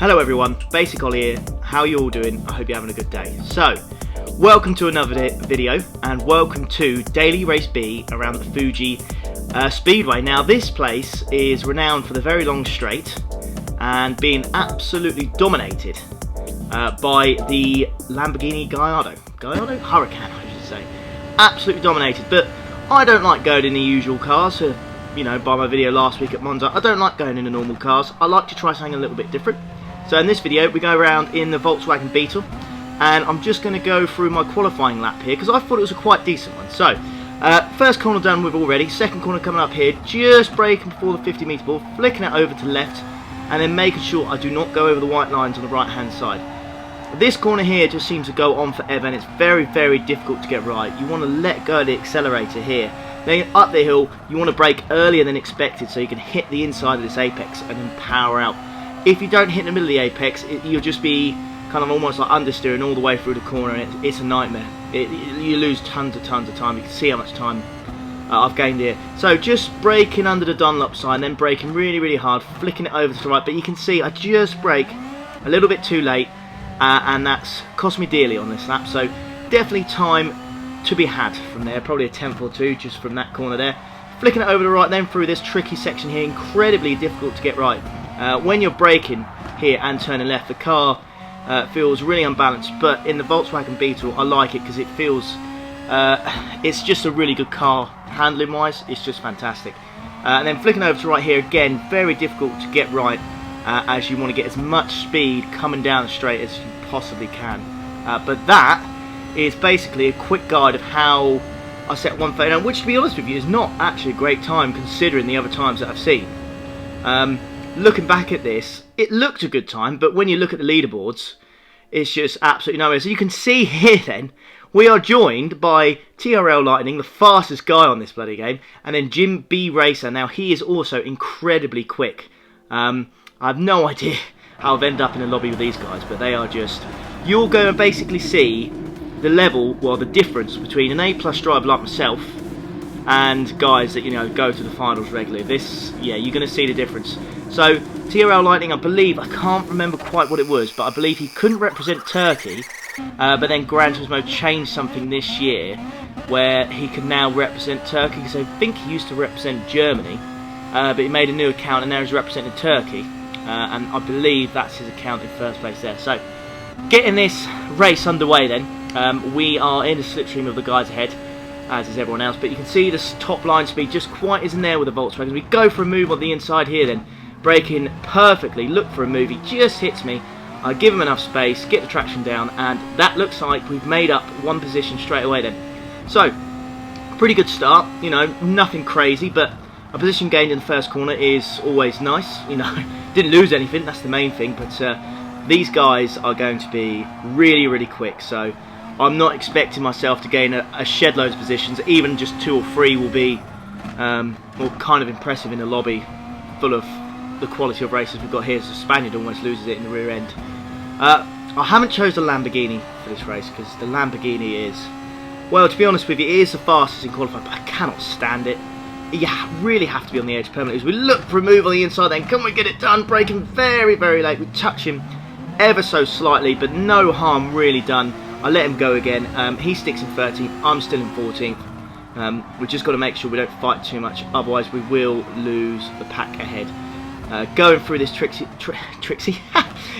Hello everyone, Basic Ollie here. How are you all doing? I hope you're having a good day. So, welcome to another video and welcome to Daily Race B around the Fuji Speedway. Now this place is renowned for the very long straight and being absolutely dominated by the Lamborghini Gallardo Huracan, I should say. Absolutely dominated, but I don't like going in the usual cars. You know, by my video last week at Monza, I don't like going in the normal cars. I like to try something a little bit different. So in this video, we go around in the Volkswagen Beetle, and I'm just going to go through my qualifying lap here, because I thought it was a quite decent one. So, first corner done with already, second corner coming up here, just braking before the 50 metre ball, flicking it over to the left, and then making sure I do not go over the white lines on the right hand side. This corner here just seems to go on forever, and it's very, very difficult to get right. You want to let go of the accelerator here. Then up the hill, you want to brake earlier than expected so you can hit the inside of this apex and then power out. If you don't hit the middle of the apex, you'll just be kind of almost like understeering all the way through the corner, and it's a nightmare. You lose tons of time. You can see how much time I've gained here. So just braking under the Dunlop sign, then braking really, really hard, flicking it over to the right. But you can see I just brake a little bit too late, and that's cost me dearly on this lap. So definitely time to be had from there, probably a tenth or two just from that corner there. Flicking it over to the right, then through this tricky section here, incredibly difficult to get right. When you're braking here and turning left, the car feels really unbalanced, but in the Volkswagen Beetle I like it because it feels it's just a really good car handling wise. It's just fantastic. And then flicking over to right here again, very difficult to get right as you want to get as much speed coming down the straight as you possibly can. But that is basically a quick guide of how I set 1:39, which to be honest with you is not actually a great time considering the other times that I've seen. Looking back at this, it looked a good time, but when you look at the leaderboards, it's just absolutely nowhere. So you can see here then, we are joined by TRL Lightning, the fastest guy on this bloody game, and then Jim B Racer. Now he is also incredibly quick. I have no idea how I've ended up in a lobby with these guys, but they are just... You'll go and basically see the level, well, the difference between an A+ driver like myself and guys that, you know, go to the finals regularly. This, yeah, you're going to see the difference. So TRL Lightning, I believe, I can't remember quite what it was, but I believe he couldn't represent Turkey, but then Gran Turismo changed something this year where he can now represent Turkey, because I think he used to represent Germany, but he made a new account and now he's representing Turkey, and I believe that's his account in first place there. So getting this race underway then, we are in the slipstream of the guys ahead, as is everyone else, but you can see this top line speed just quite isn't there with the Volkswagen. We go for a move on the inside here then, braking perfectly, look for a move, he just hits me, I give him enough space, get the traction down, and that looks like we've made up one position straight away then. So, pretty good start, you know, nothing crazy, but a position gained in the first corner is always nice, you know, didn't lose anything, that's the main thing, but these guys are going to be really, really quick, so I'm not expecting myself to gain a shed loads of positions. Even just 2 or 3 will be well, kind of impressive in a lobby full of the quality of races we've got here. So the Spaniard almost loses it in the rear end. I haven't chosen the Lamborghini for this race because the Lamborghini is, well, to be honest with you, it is the fastest in qualifying, but I cannot stand it. You really have to be on the edge permanently. As we look for a move on the inside then, can we get it done? Braking very, very late. We touch him ever so slightly, but no harm really done. I let him go again. He sticks in 13th, I'm still in 14th. We've just got to make sure we don't fight too much, otherwise we will lose the pack ahead. Going through this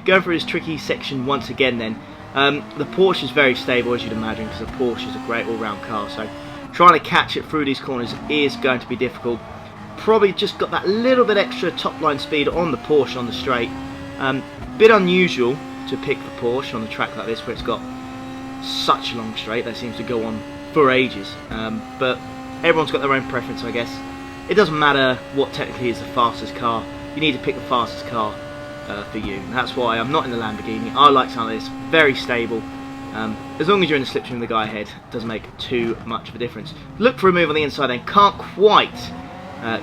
going through this tricky section once again then. The Porsche is very stable, as you'd imagine, because the Porsche is a great all-round car, so trying to catch it through these corners is going to be difficult. Probably just got that little bit extra top line speed on the Porsche on the straight. Bit unusual to pick the Porsche on a track like this where it's got such a long straight that seems to go on for ages, but everyone's got their own preference, I guess. It doesn't matter what technically is the fastest car, you need to pick the fastest car for you, and that's why I'm not in the Lamborghini. I like something that's very stable. As long as you're in the slipstream of the guy ahead, it doesn't make too much of a difference. Look for a move on the inside then, can't quite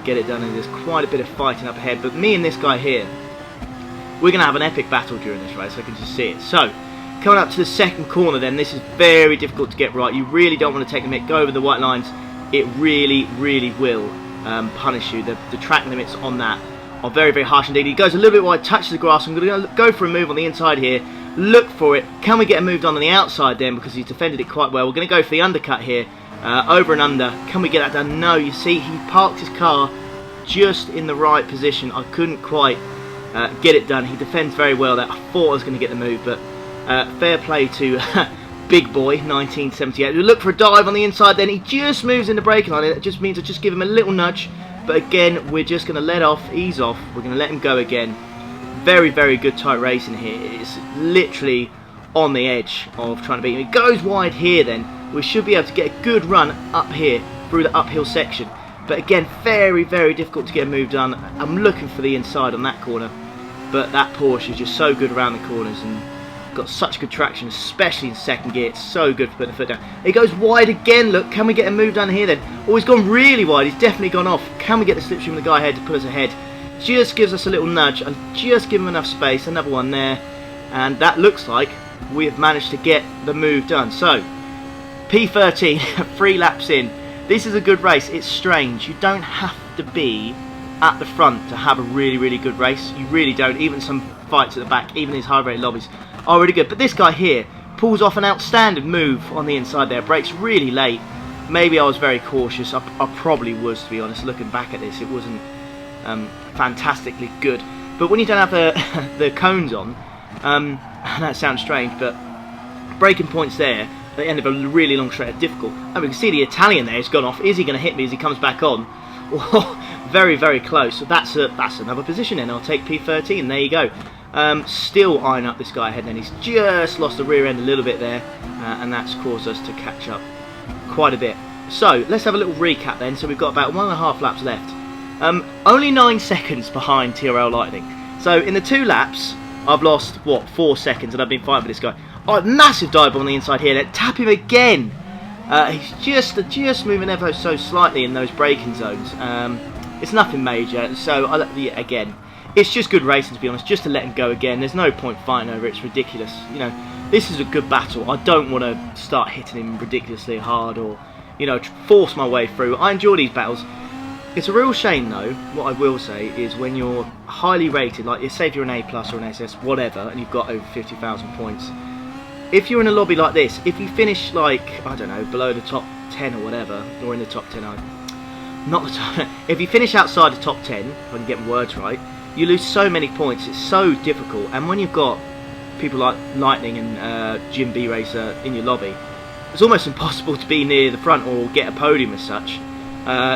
get it done, and there's quite a bit of fighting up ahead, but me and this guy here, we're going to have an epic battle during this race, I can just see it. So coming up to the second corner then, this is very difficult to get right. You really don't want to take the mick, go over the white lines. It really, really will punish you. The track limits on that are very, very harsh indeed. He goes a little bit wide, touches the grass. I'm going to go for a move on the inside here. Look for it. Can we get a move done on the outside then? Because he's defended it quite well. We're going to go for the undercut here. Over and under. Can we get that done? No. You see, he parked his car just in the right position. I couldn't quite get it done. He defends very well there. I thought I was going to get the move, but fair play to Big Boy 1978. We look for a dive on the inside then. He just moves in the braking line. It just means I just give him a little nudge. But again, we're just going to let off, ease off. We're going to let him go again. Very, very good tight racing here. It's literally on the edge of trying to beat him. He goes wide here then. We should be able to get a good run up here through the uphill section. But again, very, very difficult to get a move done. I'm looking for the inside on that corner. But that Porsche is just so good around the corners and got such good traction, especially in second gear. It's so good for putting the foot down. He goes wide again. Look, can we get a move done here then? Oh, he's gone really wide. He's definitely gone off. Can we get the slipstream with the guy ahead to put us ahead? Just gives us a little nudge and just give him enough space. Another one there. And that looks like we have managed to get the move done. So, P13, 3 laps in. This is a good race. It's strange. You don't have to be at the front to have a really, really good race. You really don't. Even some fights at the back, even these high-rated lobbies, are really good. But this guy here pulls off an outstanding move on the inside there. Brakes really late. Maybe I was very cautious. I probably was, to be honest. Looking back at this, it wasn't fantastically good. But when you don't have the cones on, that sounds strange, but braking points there at the end of a really long straight are difficult. And we can see the Italian there has gone off. Is he going to hit me as he comes back on? Very, very close. So that's another position then. I'll take P13. There you go. Still eyeing up this guy ahead, and he's just lost the rear end a little bit there, and that's caused us to catch up quite a bit. So let's have a little recap then. So we've got about 1.5 laps left. Only 9 seconds behind TRL Lightning. So in the 2 laps, I've lost, what, 4 seconds, and I've been fighting with this guy. Oh, massive dive on the inside here. Let's tap him again. He's just moving ever so slightly in those braking zones. It's nothing major. So yeah, again, it's just good racing, to be honest. Just to let him go again. There's no point fighting over it. It's ridiculous. You know, this is a good battle. I don't want to start hitting him ridiculously hard or, you know, force my way through. I enjoy these battles. It's a real shame though, what I will say, is when you're highly rated, like say if you're an A+ or an SS, whatever, and you've got over 50,000 points, if you're in a lobby like this, if you finish like, I don't know, below the top 10 or whatever, or in the top 10, not the top, if you finish outside the top 10, if I can get my words right, you lose so many points, it's so difficult, and when you've got people like Lightning and Jim B Racer in your lobby, it's almost impossible to be near the front or get a podium as such.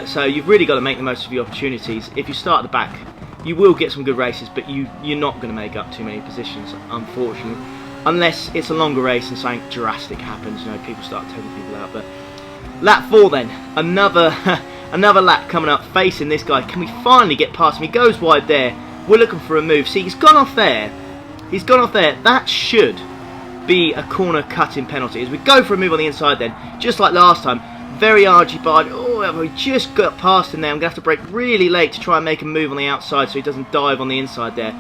So you've really got to make the most of your opportunities. If you start at the back, you will get some good races, but you're not going to make up too many positions, unfortunately, unless it's a longer race and something drastic happens. You know, people start taking people out. But lap 4 then, another lap coming up, facing this guy. Can we finally get past him? He goes wide there. We're looking for a move. See, he's gone off there. He's gone off there. That should be a corner cutting penalty. As we go for a move on the inside then, just like last time. Very argy-bargy. Oh, we just got past him there. I'm going to have to brake really late to try and make him move on the outside so he doesn't dive on the inside there.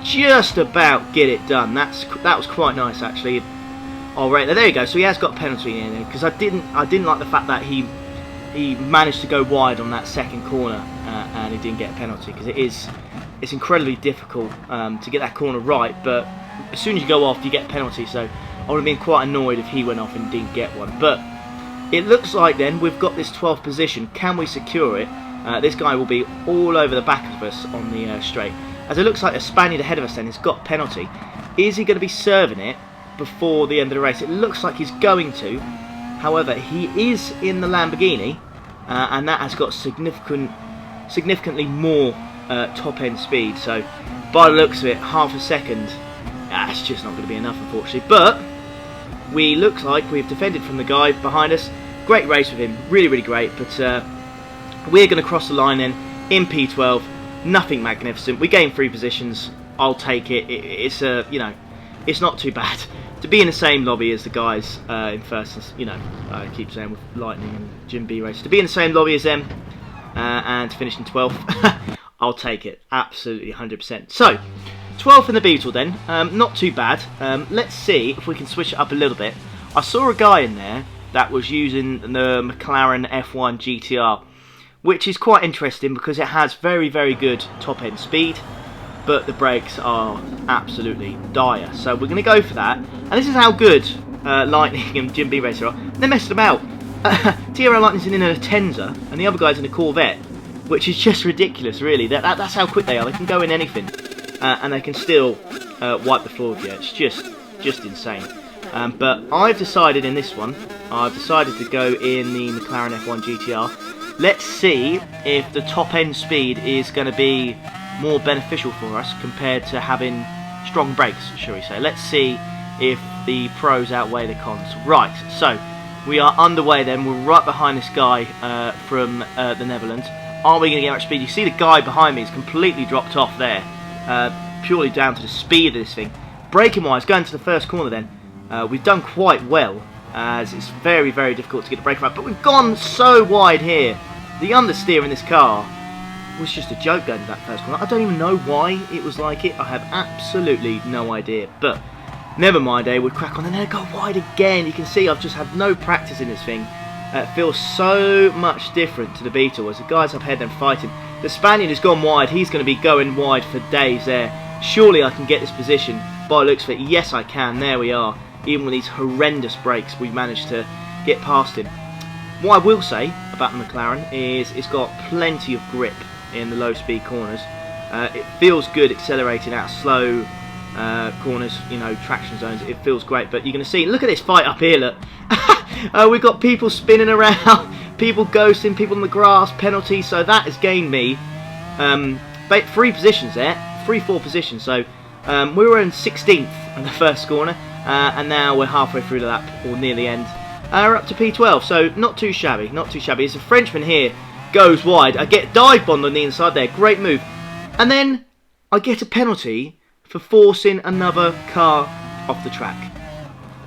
Just about get it done. That was quite nice, actually. Oh, right, there you go. So he has got a penalty in there, because I didn't like the fact that he managed to go wide on that second corner and he didn't get a penalty, because it's incredibly difficult to get that corner right, but as soon as you go off, you get a penalty. So I would have been quite annoyed if he went off and didn't get one. But it looks like then we've got this 12th position. Can we secure it? This guy will be all over the back of us on the straight. As it looks like a Spaniard ahead of us then has got penalty. Is he going to be serving it before the end of the race? It looks like he's going to. However, he is in the Lamborghini, and that has got significantly more top end speed. So by the looks of it, half a second, it's just not going to be enough, unfortunately. But we look like we've defended from the guy behind us. Great race with him, really, really great. But we're going to cross the line then in P12. Nothing magnificent. We gained 3 positions. I'll take it. It's you know, it's not too bad to be in the same lobby as the guys in first. You know, I keep saying with Lightning and Jim B Race, to be in the same lobby as them and to finish in 12th. I'll take it. Absolutely, 100%. So 12th in the Beetle then, not too bad. Let's see if we can switch it up a little bit. I saw a guy in there that was using the McLaren F1 GTR, which is quite interesting because it has very, very good top-end speed, but the brakes are absolutely dire. So we're going to go for that, and this is how good Lightning and Jim B Racer are. They're messing about. TRL Lightning's in a Tenza, and the other guy's in a Corvette, which is just ridiculous, really. That's how quick they are. They can go in anything, and they can still wipe the floor with you. It's just insane. But I've decided in this one, I've decided to go in the McLaren F1 GTR. Let's see if the top end speed is going to be more beneficial for us compared to having strong brakes, shall we say. Let's see if the pros outweigh the cons. Right, so we are underway then. We're right behind this guy from the Netherlands. Are we going to get much speed? You see the guy behind me is completely dropped off there, purely down to the speed of this thing. Braking wise, going to the first corner then, we've done quite well, as it's very, very difficult to get the brake right, but we've gone so wide here. The understeer in this car was just a joke going to that first corner. I don't even know why it was like it. I have absolutely no idea, but never mind, we'll crack on, and then go wide again. You can see I've just had no practice in this thing. It feels so much different to the Beetle, as the guys up ahead then fighting. The Spaniard has gone wide. He's going to be going wide for days there. Surely I can get this position by the looks of it. Yes, I can. There we are. Even with these horrendous brakes, we've managed to get past him. What I will say about the McLaren is it's got plenty of grip in the low speed corners. It feels good accelerating out of slow corners, you know, traction zones. It feels great, but you're going to see, look at this fight up here, look. We've got people spinning around, people ghosting, people in the grass, penalties, so that has gained me 3 positions there, 4 positions. So we were in 16th in the first corner, and now we're halfway through the lap, or near the end. We're up to P12, so not too shabby, not too shabby. There's a Frenchman here, goes wide. I get dive bombed on the inside there, great move. And then I get a penalty for forcing another car off the track.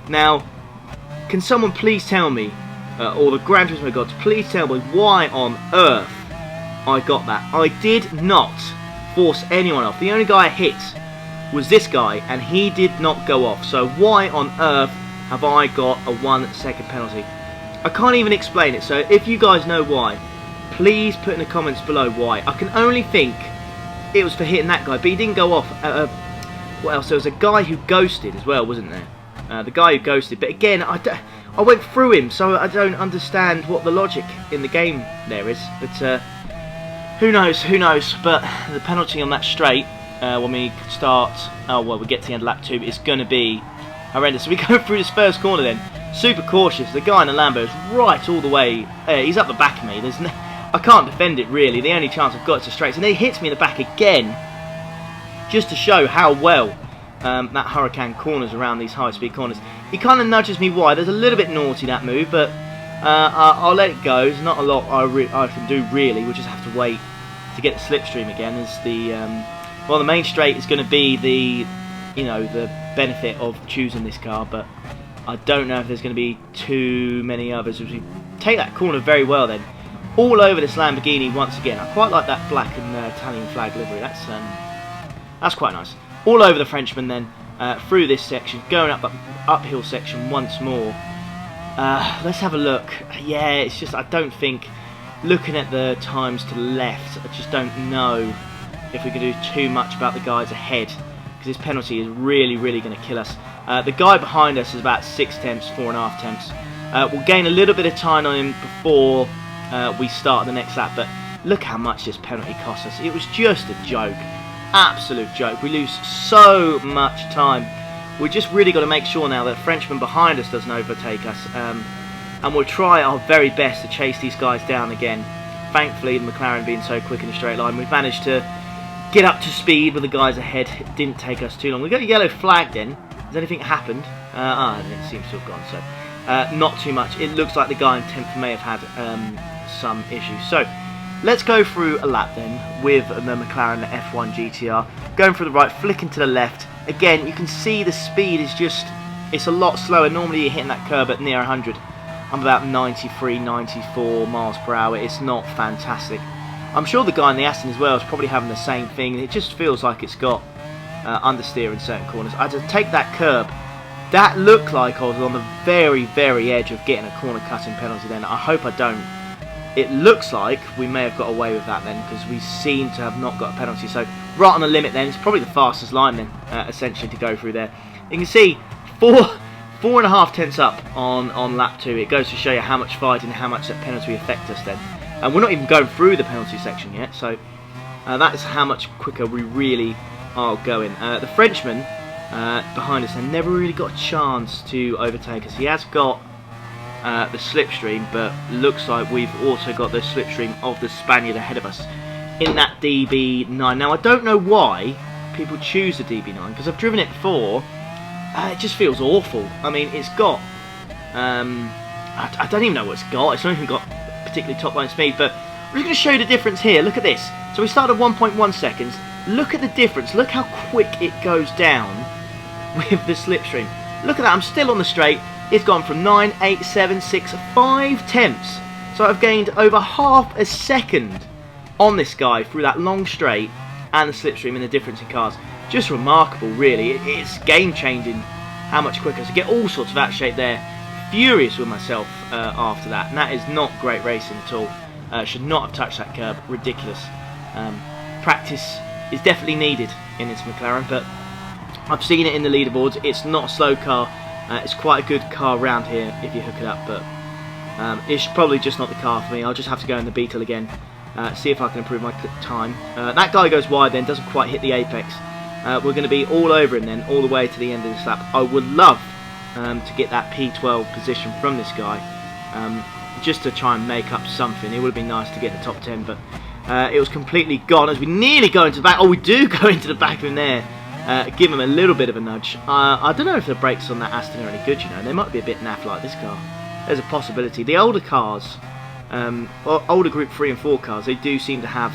Now, can someone please tell me, or the Gran Turismo gods, please tell me why on earth I got that? I did not force anyone off. The only guy I hit was this guy, and he did not go off. So why on earth have I got a 1 second penalty? I can't even explain it, so if you guys know why, please put in the comments below why. I can only think it was for hitting that guy, but he didn't go off. What else? There was a guy who ghosted as well, wasn't there? The guy who ghosted, but again, I went through him, so I don't understand what the logic in the game there is. But who knows? Who knows? But the penalty on that straight, when we start, we get to the end of lap 2, it's going to be horrendous. So we go through this first corner then, super cautious. The guy in the Lambo is right all the way. He's up the back of me. I can't defend it really. The only chance I've got is to straight, and then he hits me in the back again, just to show how well that Huracan corners around these high-speed corners. He kind of nudges me wide. There's a little bit naughty, that move, but I'll let it go. There's not a lot I can do really. We'll just have to wait to get the slipstream again. As the main straight is going to be the benefit of choosing this car, but I don't know if there's going to be too many others. We take that corner very well then. All over this Lamborghini once again. I quite like that black and Italian flag livery. That's quite nice. All over the Frenchman then, through this section, going uphill section once more. Let's have a look. Yeah, it's just, I don't think, looking at the times to the left, I just don't know if we can do too much about the guys ahead, because this penalty is really, really going to kill us. The guy behind us is about 6 tenths, 4.5 tenths. We'll gain a little bit of time on him before we start the next lap, but look how much this penalty cost us. It was just a joke. Absolute joke. We lose so much time. We just really got to make sure now that the Frenchman behind us doesn't overtake us, and we'll try our very best to chase these guys down again. Thankfully, the McLaren being so quick in a straight line, we've managed to get up to speed with the guys ahead. It didn't take us too long. We got a yellow flag then. Has anything happened? It seems to have gone, so not too much. It looks like the guy in 10th may have had some issues. So let's go through a lap then with the McLaren F1 GTR. Going through the right, flicking to the left. Again, you can see the speed is just, it's a lot slower. Normally you're hitting that curb at near 100. I'm about 93, 94 miles per hour. It's not fantastic. I'm sure the guy in the Aston as well is probably having the same thing. It just feels like it's got understeer in certain corners. I had to take that curb. That looked like I was on the very, very edge of getting a corner cutting penalty then. I hope I don't. it looks like we may have got away with that then, because we seem to have not got a penalty. So right on the limit then, it's probably the fastest line then, essentially, to go through there. You can see 4.5 tenths up on lap 2. It goes to show you how much fighting and how much that penalty affect us then. And we're not even going through the penalty section yet, so that is how much quicker we really are going. The Frenchman behind us and never really got a chance to overtake us. He has got the slipstream, but looks like we've also got the slipstream of the Spaniard ahead of us in that DB9. Now I don't know why people choose the DB9, because I've driven it before. It just feels awful. I mean, it's got I don't even know what it's got. It's not even got particularly top line speed, but I'm just going to show you the difference here. Look at this. So we started 1.1 seconds. Look at the difference. Look how quick it goes down with the slipstream. Look at that. I'm still on the straight. It's gone from 9, 8, 7, 6, 5 tenths. So I've gained over half a second on this guy through that long straight and the slipstream and the difference in cars. Just remarkable, really. It's game-changing how much quicker. So get all sorts of out shape there. Furious with myself after that. And that is not great racing at all. Should not have touched that curb. Ridiculous. Practice is definitely needed in this McLaren, but I've seen it in the leaderboards. It's not a slow car. It's quite a good car around here if you hook it up, but it's probably just not the car for me. I'll just have to go in the Beetle again, see if I can improve my time. That guy goes wide then, doesn't quite hit the apex. We're going to be all over him then, all the way to the end of this lap. I would love to get that P12 position from this guy, just to try and make up something. It would have been nice to get the top 10, but it was completely gone as we nearly go into the back. Oh, we do go into the back of him there. Give him a little bit of a nudge. I don't know if the brakes on that Aston are any good, you know. They might be a bit naff like this car. There's a possibility. The older cars, older Group 3 and 4 cars, they do seem to have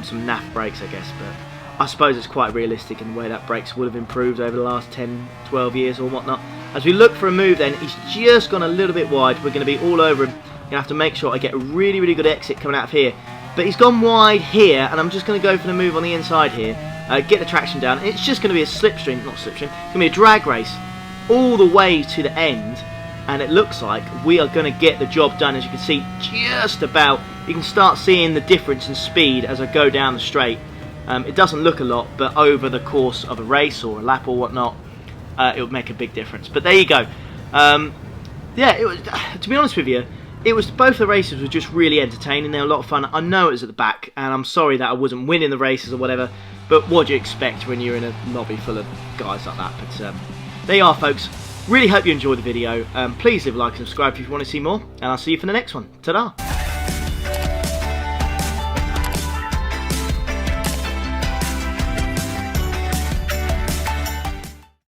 some naff brakes, I guess. But I suppose it's quite realistic in the way that brakes would have improved over the last 10, 12 years or whatnot. As we look for a move then, he's just gone a little bit wide. We're going to be all over him. I'm going to have to make sure I get a really, really good exit coming out of here. But he's gone wide here, and I'm just going to go for the move on the inside here. Get the traction down. It's just going to be a slipstream, not slipstream, it's going to be a drag race all the way to the end, and it looks like we are going to get the job done. As you can see, just about, you can start seeing the difference in speed as I go down the straight. It doesn't look a lot, but over the course of a race or a lap or whatnot, it would make a big difference. But there you go. Yeah, it was, to be honest with you, it was, both the races were just really entertaining. They were a lot of fun. I know it was at the back, and I'm sorry that I wasn't winning the races or whatever, but what do you expect when you're in a lobby full of guys like that? But there you are, folks. Really hope you enjoyed the video. Please leave a like and subscribe if you want to see more, and I'll see you for the next one. Ta-da!